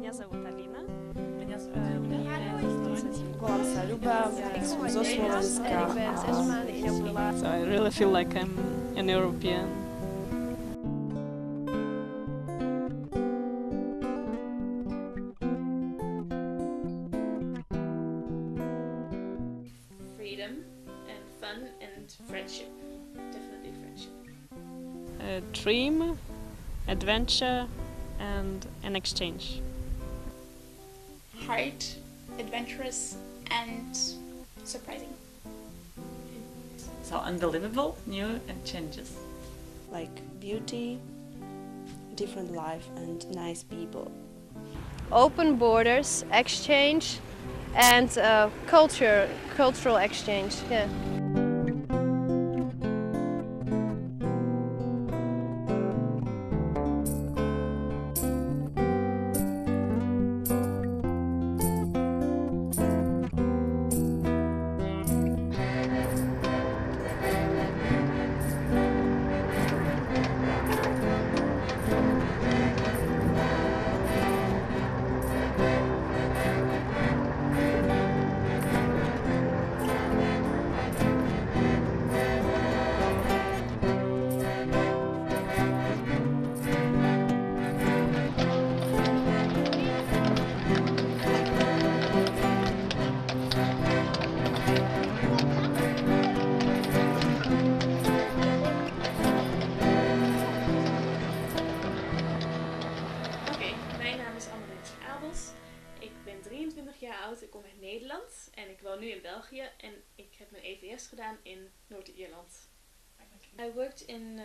Меня зовут Алина. Volám sa Ľuba, som zo Slovenska. So I really feel like I'm an European. Freedom and fun and friendship. Definitely friendship. A dream, adventure, and an exchange. Hard, adventurous, and surprising. So unbelievable, new and changes. Like beauty, different life and nice people. Open borders, exchange, and cultural exchange. Yeah. Ik ben 23 jaar oud, ik kom uit Nederland en ik woon nu in België en ik heb mijn EVS gedaan in Noord-Ierland. I worked in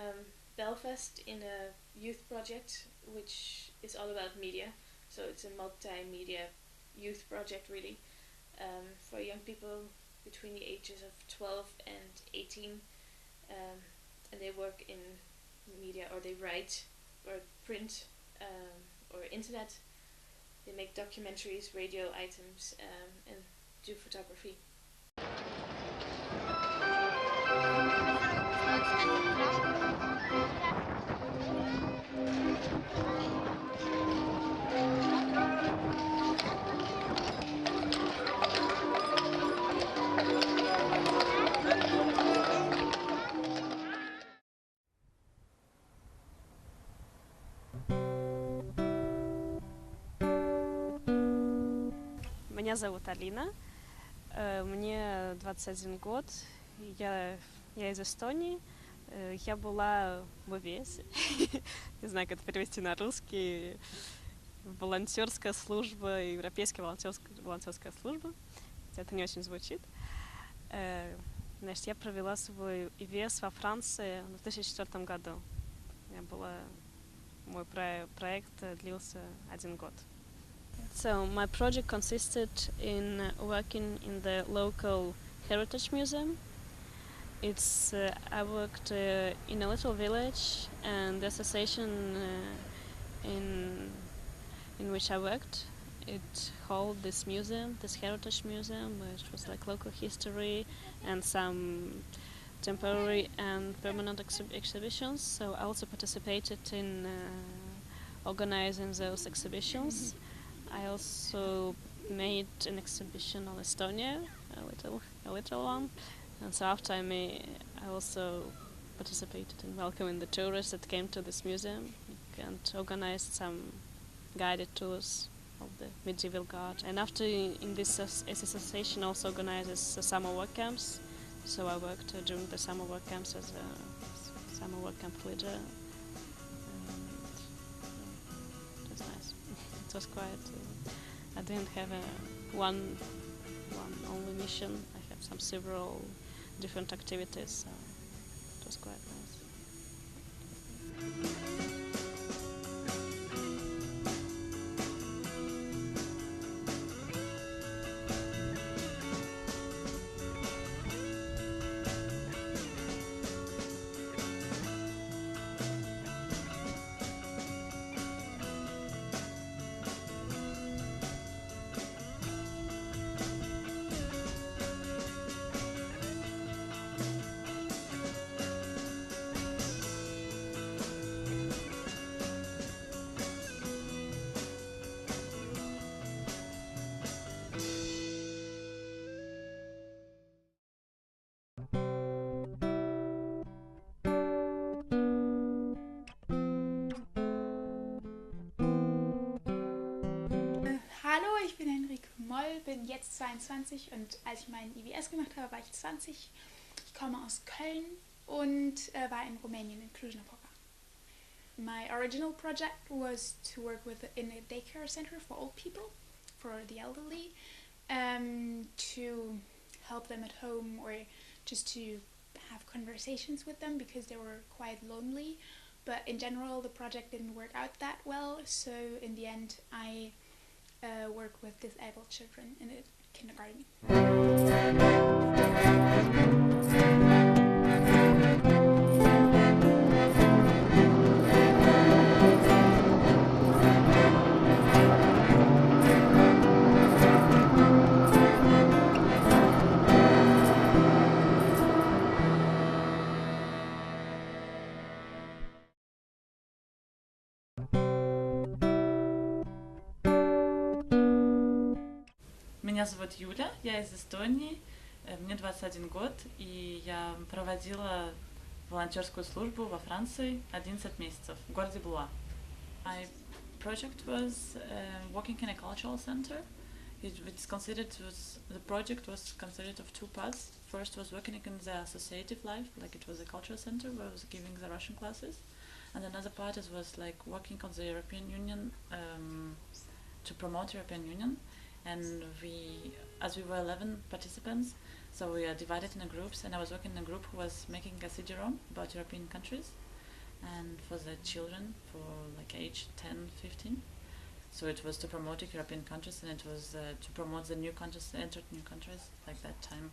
Belfast in a youth project which is all about media, so it's a multimedia youth project really for young people between the ages of 12 and 18 and they work in media or they write or print or internet. They make documentaries, radio items, and do photography. Меня зовут Алина, мне 21 год, я из Эстонии, я была в ИВС, не знаю, как это перевести на русский, волонтерская служба, европейская волонтерская служба, это не очень звучит. Значит, я провела свой ИВС во Франции в 2004 году. Мой проект длился 1 год. So my project consisted in working in the local heritage museum. I worked in a little village, and the association in which I worked, it held this museum, this heritage museum, which was like local history and some temporary and permanent exhibitions. So I also participated in organizing those exhibitions. I also made an exhibition on Estonia, a little one, and so after I also participated in welcoming the tourists that came to this museum and organized some guided tours of the medieval guard. And after in this association also organizes summer work camps, so I worked during the summer work camps as a summer work camp leader. It was quite. I didn't have one only mission. I had several different activities. So it was quite nice. bin jetzt 22 und als ich meinen IWS gemacht habe, war ich 20. Ich komme aus Köln und war in Rumänien in Cluj-Napoca. My original project was to work in a daycare center for old people, for the elderly, to help them at home or just to have conversations with them because they were quite lonely. But in general, the project didn't work out that well, so in the end, I work with disabled children in a kindergarten. Меня зовут Юля, я из Эстонии, мне 21 год, и я проводила волонтерскую службу во Франции 11 месяцев в городе Блуа. My project was working in a cultural center. The project was considered of two parts. First was working in the associative life, like it was a cultural center where I was giving the Russian classes, and another part was like working on the European Union to promote European Union. And as we were 11 participants, so we are divided in groups, and I was working in a group who was making a CD-ROM about European countries, and for the children for like age 10, 15. So it was to promote European countries, and it was to promote the new countries, entered new countries, like that time.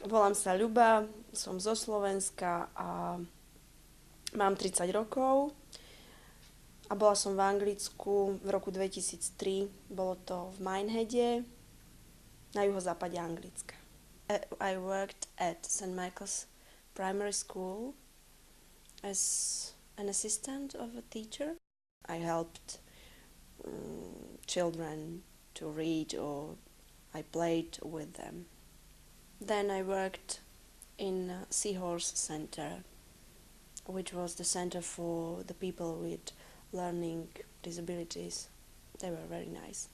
Volám sa Ľuba, som zo Slovenska a mám 30 rokov a bola som v Anglicku v roku 2003. Bolo to v Mineheade na juhozápade Anglicka. I worked at St. Michael's Primary School as an assistant of a teacher. I helped children to read, or I played with them. Then I worked in a Seahorse Center, which was the center for the people with learning disabilities. They were very nice.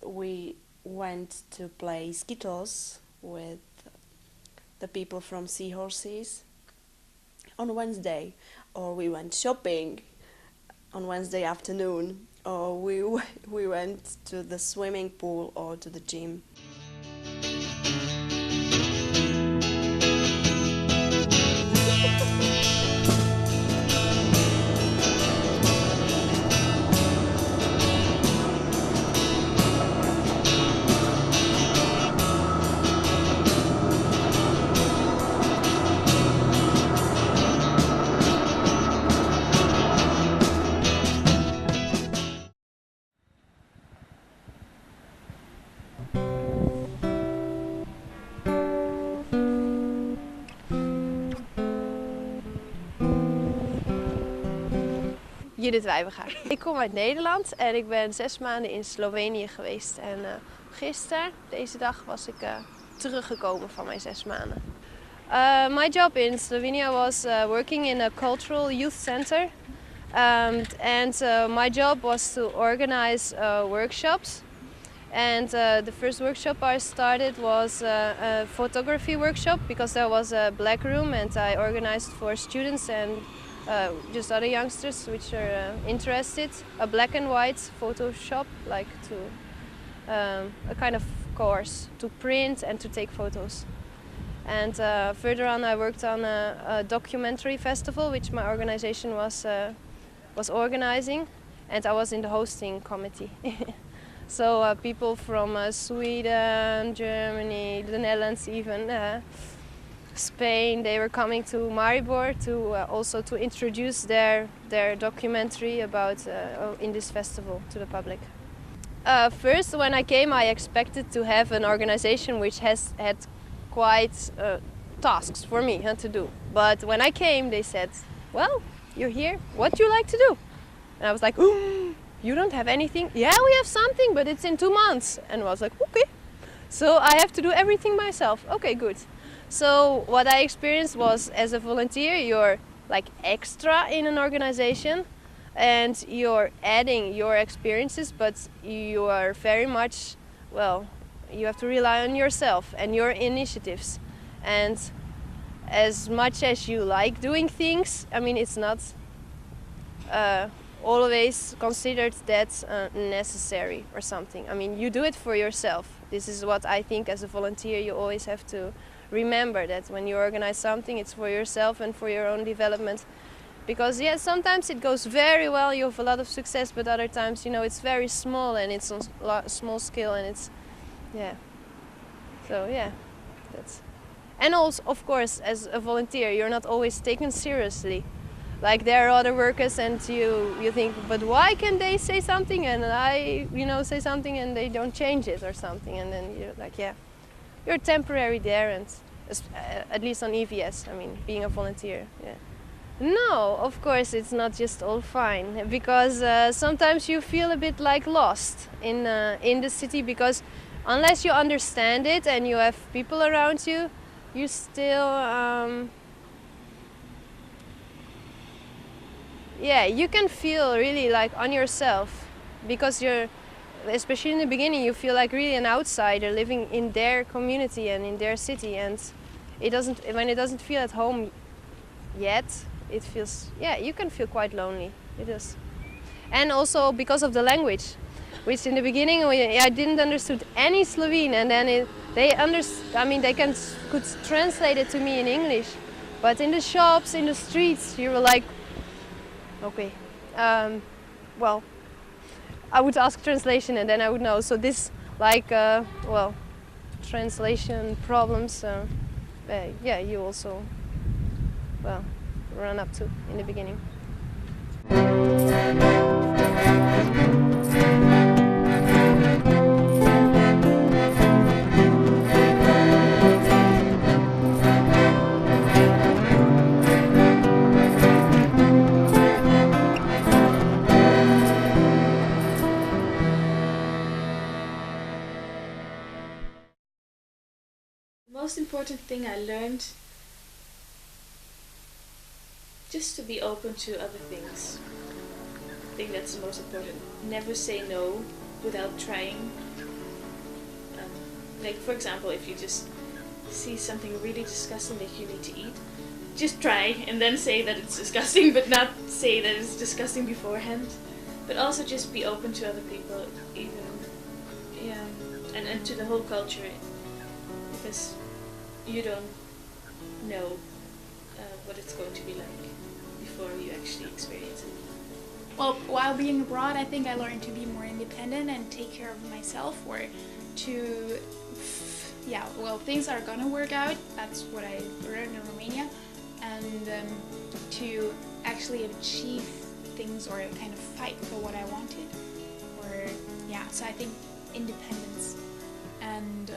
We went to play Skittles with the people from Seahorses on Wednesday, or we went shopping on Wednesday afternoon, or we went to the swimming pool or to the gym. Judith Wijbegaard. Ik kom uit Nederland en ik ben 6 maanden in Slovenië geweest. En gisteren, deze dag, was ik teruggekomen van mijn 6 maanden. My job in Slovenia was working in a cultural youth center. And my job was to organize workshops. And the first workshop I started was a photography workshop, because there was a black room and I organized for students and just other youngsters which are interested, a black and white Photoshop, like to a kind of course to print and to take photos. And further on I worked on a documentary festival which my organization was organizing, and I was in the hosting committee. So people from Sweden, Germany, the Netherlands even Spain. They were coming to Maribor to also to introduce their documentary about in this festival to the public. First, when I came, I expected to have an organization which had quite tasks for me to do. But when I came, they said, "Well, you're here. What do you like to do?" And I was like, "You don't have anything?" "Yeah, we have something, but it's in 2 months." And I was like, "Okay." So I have to do everything myself. Okay, good. So what I experienced was, as a volunteer, you're like extra in an organization and you're adding your experiences, but you are very much, well, you have to rely on yourself and your initiatives. And as much as you like doing things, I mean, it's not always considered that necessary or something. I mean, you do it for yourself. This is what I think as a volunteer you always have to remember, that when you organize something, it's for yourself and for your own development. Because yeah, sometimes it goes very well, you have a lot of success, but other times, you know, it's very small and it's on small scale and it's, yeah. So yeah, that's. And also, of course, as a volunteer, you're not always taken seriously. Like there are other workers and you think, but why can they say something and I, you know, say something and they don't change it or something, and then you're like, yeah, you're temporary there, and at least on EVS, I mean, being a volunteer, yeah. No, of course, it's not just all fine, because sometimes you feel a bit like lost in the city, because unless you understand it and you have people around you, you still, yeah, you can feel really like on yourself, because you're, especially in the beginning, you feel like really an outsider living in their community and in their city, and when it doesn't feel at home yet, it feels, yeah, you can feel quite lonely. It is. And also because of the language, which in the beginning I didn't understood any Slovene, and then they could translate it to me in English, but in the shops, in the streets, you were like, okay, well, I would ask translation and then I would know. So this, like, well, translation problems, yeah, you also, well, run up to in the beginning. The most important thing I learned, just to be open to other things. I think that's the most important. Never say no without trying. Like, for example, if you just see something really disgusting that you need to eat, just try and then say that it's disgusting, but not say that it's disgusting beforehand. But also just be open to other people, even, yeah, and to the whole culture, because you don't know what it's going to be like before you actually experience it. Well, while being abroad, I think I learned to be more independent and take care of myself, or to, yeah, well, things are gonna work out. That's what I learned in Romania, and to actually achieve things or kind of fight for what I wanted, or yeah. So I think independence and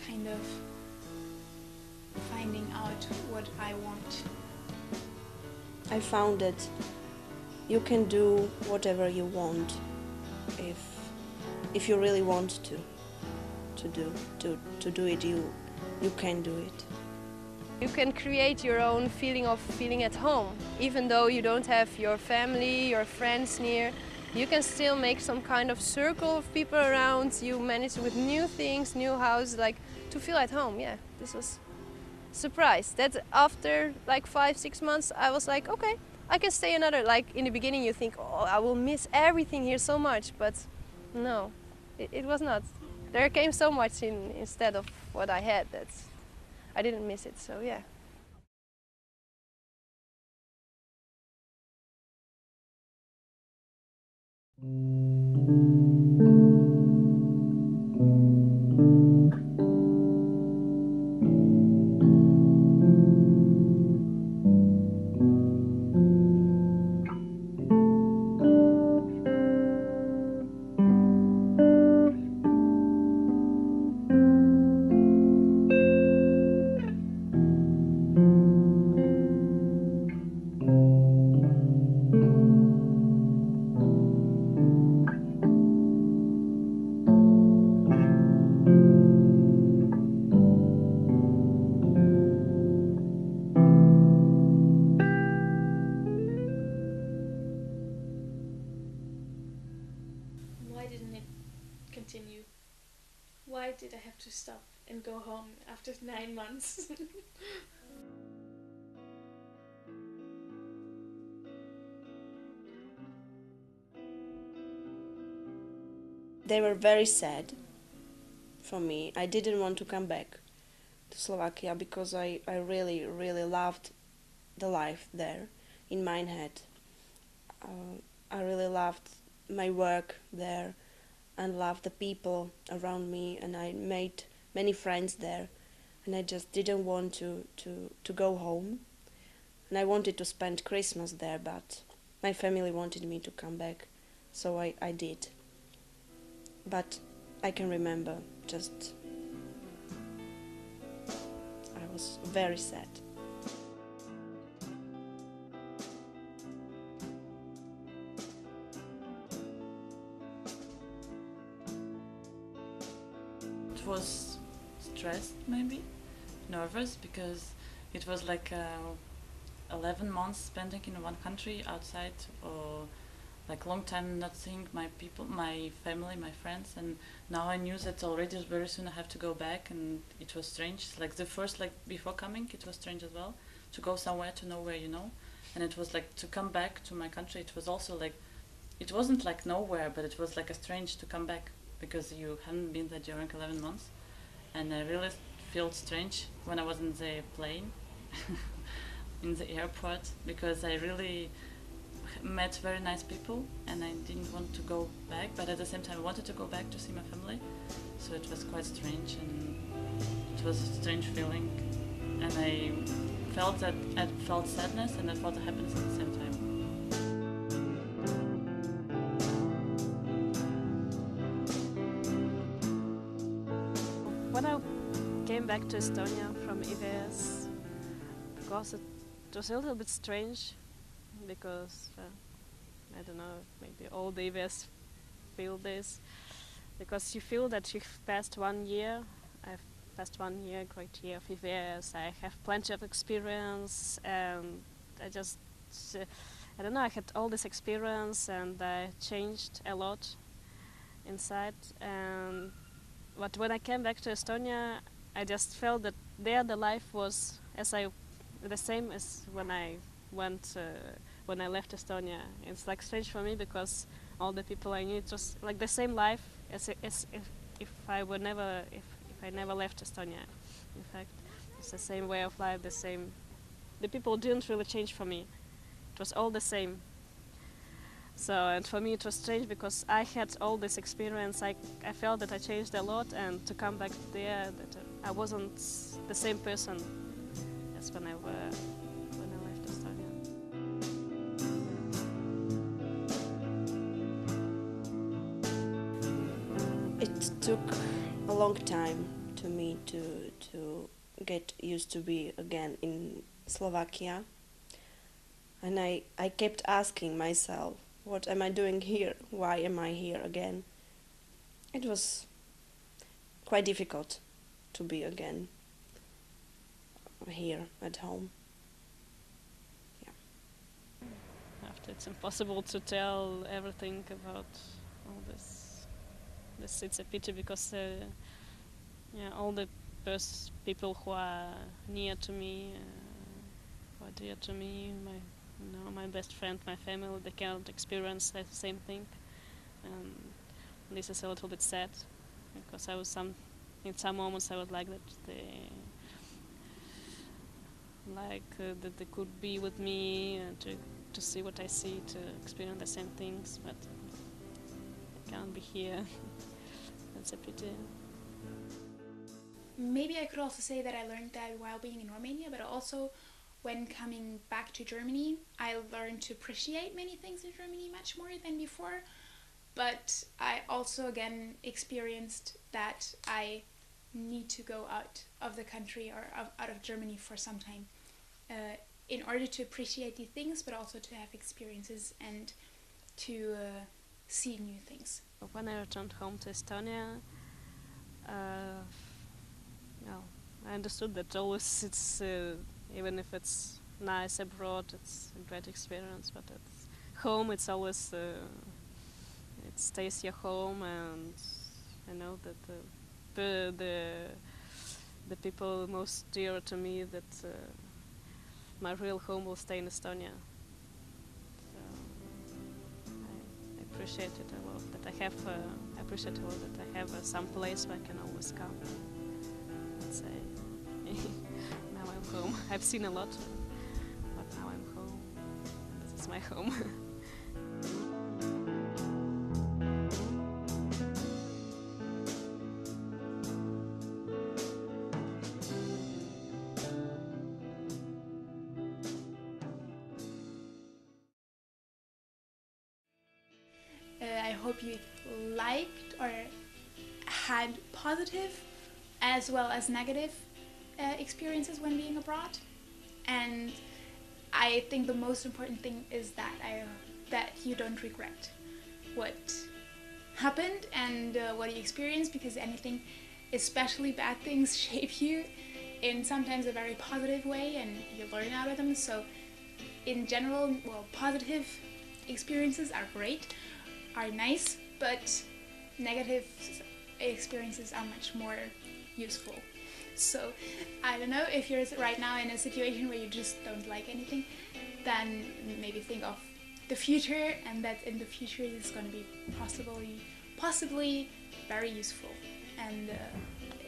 kind of finding out what I want. I found that you can do whatever you want if you really want to do it. You can do it. You can create your own feeling of feeling at home, even though you don't have your family, your friends near. You can still make some kind of circle of people around. You manage with new things, new house, like to feel at home. Yeah, this was surprised that after like 5-6 months I was like, okay, I can stay another, like in the beginning you think, oh, I will miss everything here so much, but no, it was not. There came so much instead of what I had that I didn't miss it, so yeah. why didn't it continue? Why did I have to stop and go home after 9 months? They were very sad for me. I didn't want to come back to Slovakia because I really, really loved the life there in Minehead. I really loved my work there and loved the people around me, and I made many friends there, and I just didn't want to go home. And I wanted to spend Christmas there, but my family wanted me to come back, so I did. But I can remember just I was very sad. It was stressed, maybe nervous, because it was like 11 months spending in one country outside, or like long time not seeing my people, my family, my friends, and now I knew that already very soon I have to go back, and it was strange. Like the first, like before coming, it was strange as well to go somewhere to nowhere, and it was like to come back to my country. It was also like, it wasn't like nowhere, but it was like a strange to come back because you hadn't been there during 11 months, and I really felt strange when I was in the plane, in the airport, because I really met very nice people and I didn't want to go back, but at the same time I wanted to go back to see my family, so it was quite strange, and it was a strange feeling, and I felt sadness and I felt happiness at the same time. When I came back to Estonia from EVS, because it was a little bit strange, because I don't know, maybe all the EVS feel this, because you feel that you've passed 1 year. I've passed 1 year, great year of EVS. I have plenty of experience, and I just, I don't know, I had all this experience and I changed a lot inside. But when I came back to Estonia, I just felt that there the life was the same as when I left Estonia. It's like strange for me because all the people I knew, it was like the same life as if I never left Estonia. In fact, it's the same way of life, the people didn't really change for me. It was all the same. So, and for me it was strange because I had all this experience. I felt that I changed a lot, and to come back there, that I wasn't the same person as when I left Estonia. It took a long time to me to get used to be again in Slovakia, and I kept asking myself, what am I doing here? Why am I here again? It was quite difficult to be again here at home. After, it's impossible to tell everything about all this. It's a pity because all the people who are near to me, who are dear to me, my best friend, my family, they cannot experience the same thing. This is a little bit sad because in some moments I would like that that they could be with me to see what I see, to experience the same things, but they can't be here. That's a pity. Maybe I could also say that I learned that while being in Romania, but also when coming back to Germany, I learned to appreciate many things in Germany much more than before. But I also again experienced that I need to go out of the country or out of Germany for some time in order to appreciate the things, but also to have experiences and to see new things. When I returned home to Estonia, I understood that always it's even if it's nice abroad, it's a great experience. But at home, it's always it stays your home, and I know that the people most dear to me, that my real home will stay in Estonia. So I appreciate it a lot that I have. I appreciate a lot that I have some place where I can always come. Let's say now I'm home. I've seen a lot, but now I'm home. This is my home. I hope you liked or had positive as well as negative experiences when being abroad. And I think the most important thing is that you don't regret what happened and what you experienced, because anything, especially bad things, shape you in sometimes a very positive way and you learn out of them. So in general, well, positive experiences are great, are nice, but negative experiences are much more useful. So I don't know, if you're right now in a situation where you just don't like anything, then maybe think of the future, and that in the future is going to be possibly very useful and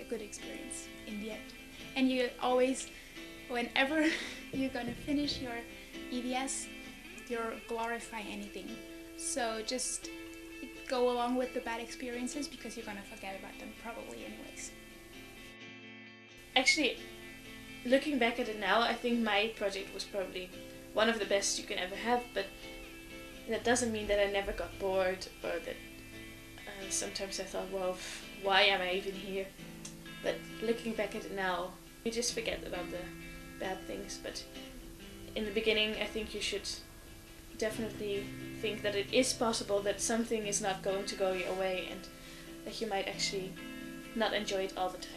a good experience in the end. And you always, whenever you're going to finish your EVS, you're glorifying anything. So just go along with the bad experiences, because you're going to forget about them probably anyways. Actually, looking back at it now, I think my project was probably one of the best you can ever have, but that doesn't mean that I never got bored, or that sometimes I thought, well, why am I even here? But looking back at it now, you just forget about the bad things. But in the beginning, I think you should definitely think that it is possible that something is not going to go your way, and that you might actually not enjoy it all the time.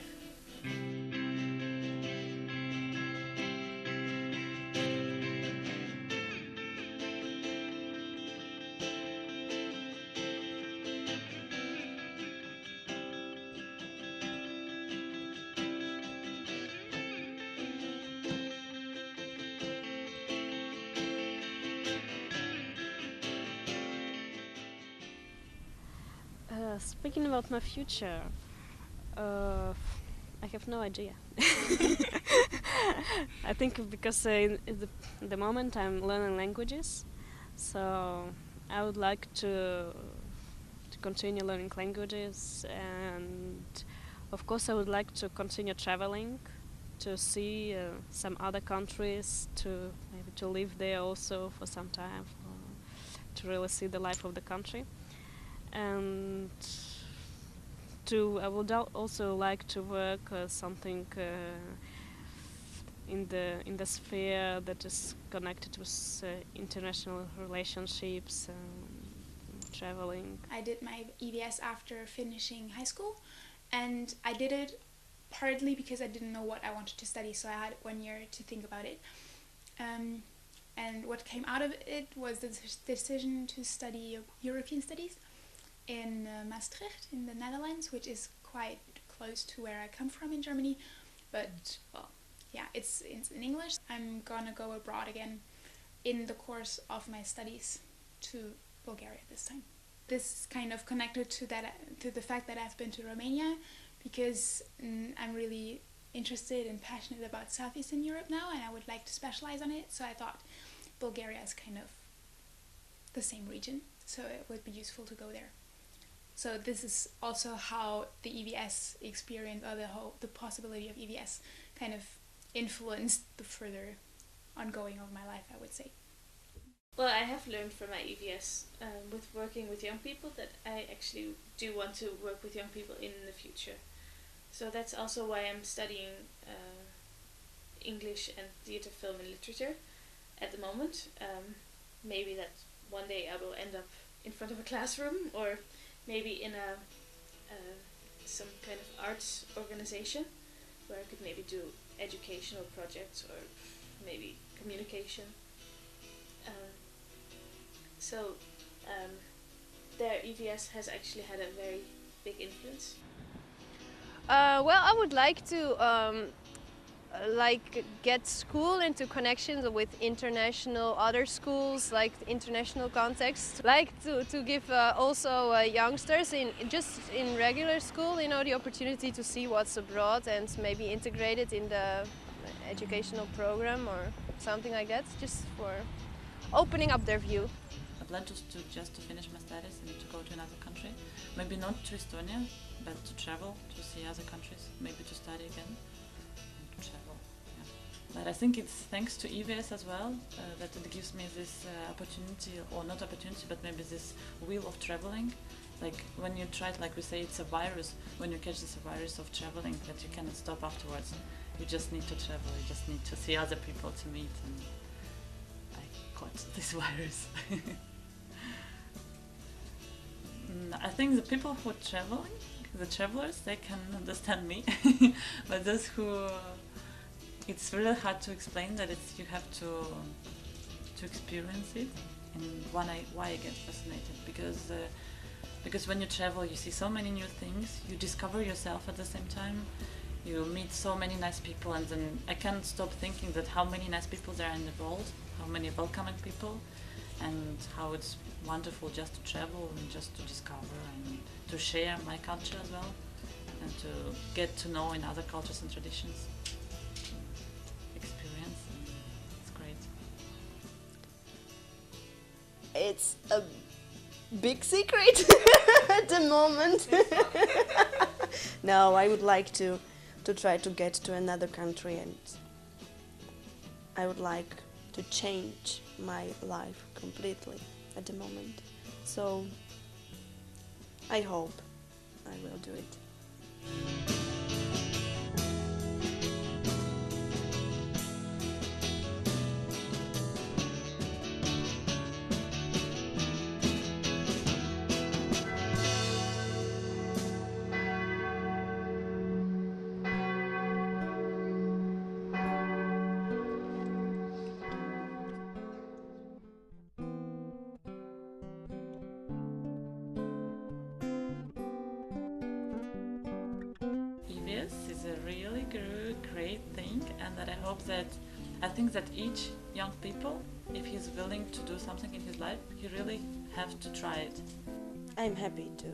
Speaking about my future, I have no idea. I think because in the moment I'm learning languages, so I would like to continue learning languages, and of course I would like to continue traveling to see some other countries, to maybe to live there also for some time, to really see the life of the country. And I would also like to work something in the sphere that is connected with international relationships, traveling. I did my EVS after finishing high school, and I did it partly because I didn't know what I wanted to study, so I had 1 year to think about it. And what came out of it was the decision to study European studies in Maastricht in the Netherlands, which is quite close to where I come from in Germany, but well, yeah, it's in English. I'm gonna go abroad again in the course of my studies to Bulgaria this time. This is kind of connected to the fact that I've been to Romania, because I'm really interested and passionate about Southeastern Europe now, and I would like to specialize on it, so I thought Bulgaria is kind of the same region, so it would be useful to go there. So this is also how the EVS experience, or the possibility of EVS, kind of influenced the further ongoing of my life, I would say. Well, I have learned from my EVS with working with young people that I actually do want to work with young people in the future. So that's also why I'm studying English and theatre, film and literature at the moment. Maybe that one day I will end up in front of a classroom, or maybe in some kind of arts organization where I could maybe do educational projects, or maybe communication. their EVS has actually had a very big influence? Well, I would like to get school into connections with international other schools, like international context. Like to give also youngsters in regular school, the opportunity to see what's abroad and maybe integrate it in the educational program or something like that, just for opening up their view. I plan just to finish my studies and to go to another country. Maybe not to Estonia, but to travel, to see other countries, maybe to study again, and to travel. Yeah. But I think it's thanks to EVS as well that it gives me this opportunity, or not opportunity, but maybe this will of traveling. Like when you try it, like we say, it's a virus. When you catch this virus of traveling, that you cannot stop afterwards. You just need to travel. You just need to see other people to meet, and I caught this virus. I think the people who are traveling, the travelers, they can understand me, but those who, it's really hard to explain that you have to experience it, and why I get fascinated, because when you travel you see so many new things, you discover yourself at the same time, you meet so many nice people, and then I can't stop thinking that how many nice people there are in the world, how many welcoming people, and how it's wonderful just to travel and just to discover and to share my culture as well, and to get to know in other cultures and traditions, experience, and it's great. It's a big secret at the moment. No, I would like to try to get to another country, and I would like to change my life completely at the moment. So I hope I will do it. EVS is a really great thing, and that I think that each young people, if he's willing to do something in his life, he really have to try it. I'm happy to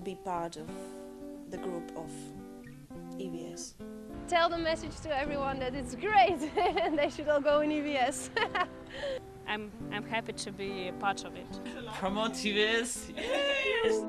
be part of the group of EVS. Tell the message to everyone that it's great and they should all go in EVS. I'm happy to be a part of it. Promote EVS! Yes!